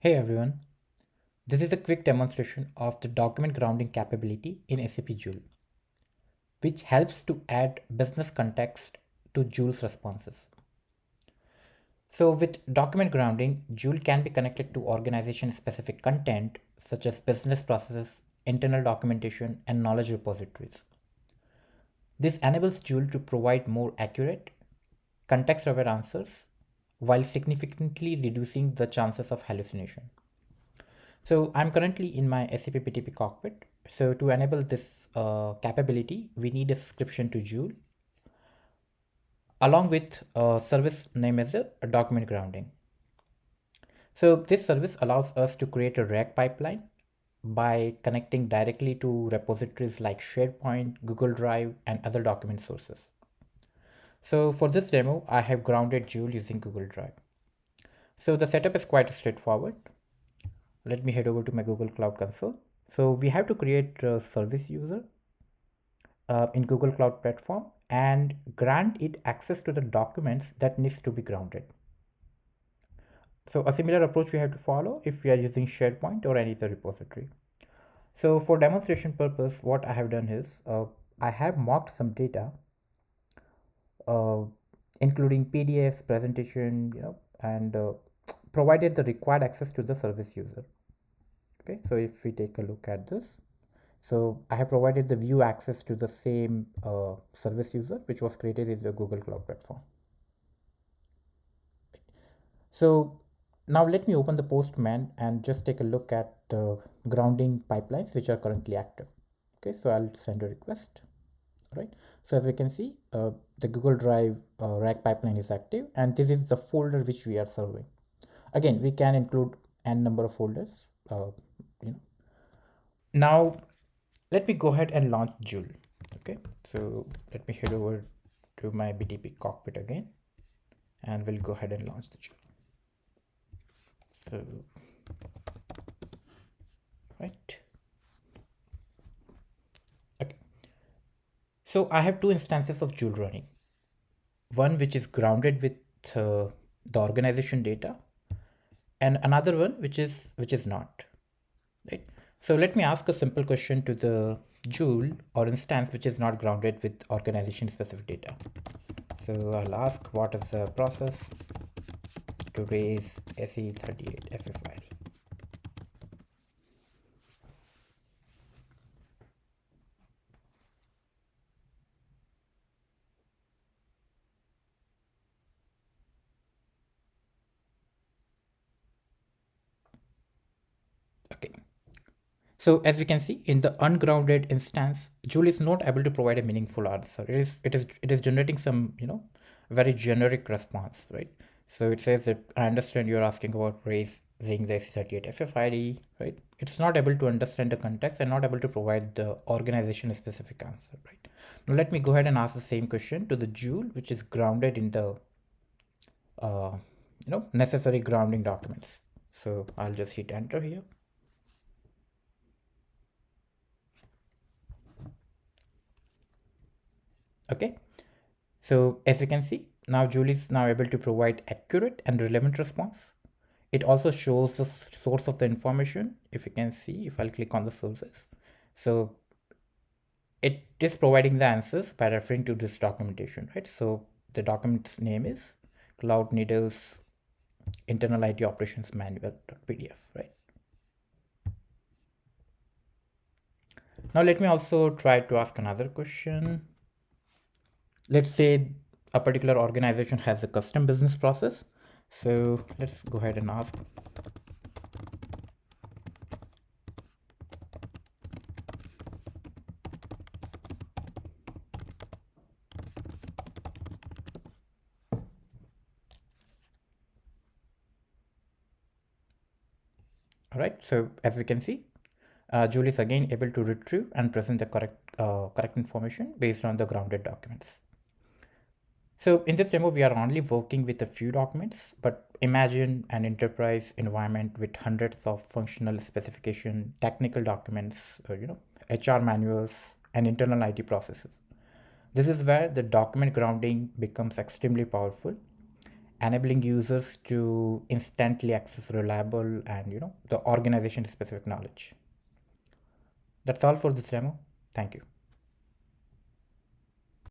Hey everyone, this is a quick demonstration of the document grounding capability in SAP Joule, which helps to add business context to Joule's responses. So with document grounding, Joule can be connected to organization specific content such as business processes, internal documentation, and knowledge repositories. This enables Joule to provide more accurate, context aware answers while significantly reducing the chances of hallucination. So I'm currently in my SAP BTP cockpit. So to enable this capability, we need a subscription to Joule along with a service name as a document grounding. So this service allows us to create a RAG pipeline by connecting directly to repositories like SharePoint, Google Drive, and other document sources. So for this demo, I have grounded Joule using Google Drive. So the setup is quite straightforward. Let me head over to my Google Cloud Console. So we have to create a service user in Google Cloud Platform and grant it access to the documents that needs to be grounded. So a similar approach we have to follow if we are using SharePoint or any other repository. So for demonstration purpose, what I have done is I have mocked some data, uh, including PDFs, presentation, and provided the required access to the service user. Okay, so if we take a look at this, so I have provided the view access to the same service user, which was created in the Google Cloud Platform. So now let me open the Postman and just take a look at the grounding pipelines, which are currently active. Okay, so I'll send a request. All right. So as we can see, the Google Drive RAG pipeline is active, and this is the folder which we are serving. Again, we can include n number of folders. You know. Now let me go ahead and launch Joule. Okay, so let me head over to my BTP cockpit again, and we'll go ahead and launch the Joule. So, right. Okay. So I have two instances of Joule running. One which is grounded with the organization data, and another one which is not. Right. So let me ask a simple question to the Joule or instance which is not grounded with organization specific data. So I'll ask what is the process to raise SE38 FF file. Okay. So as we can see in the ungrounded instance, Joule is not able to provide a meaningful answer. It is generating some very generic response, right? So it says that I understand you're asking about raising the SE38 FFID, right? It's not able to understand the context and not able to provide the organization specific answer, right? Now let me go ahead and ask the same question to the Joule, which is grounded in the necessary grounding documents. So I'll just hit enter here. Okay, so as you can see, now Joule is now able to provide accurate and relevant response. It also shows the source of the information. If you can see, if I'll click on the sources, so it is providing the answers by referring to this documentation, right? So the document's name is Cloud Needles Internal IT Operations Manual.pdf, right? Now let me also try to ask another question. Let's say a particular organization has a custom business process. So let's go ahead and ask. All right, so as we can see, Joule is again able to retrieve and present the correct information based on the grounded documents. So in this demo, we are only working with a few documents, but imagine an enterprise environment with hundreds of functional specification, technical documents, HR manuals, and internal IT processes. This is where the document grounding becomes extremely powerful, enabling users to instantly access reliable and the organization specific knowledge. That's all for this demo. Thank you.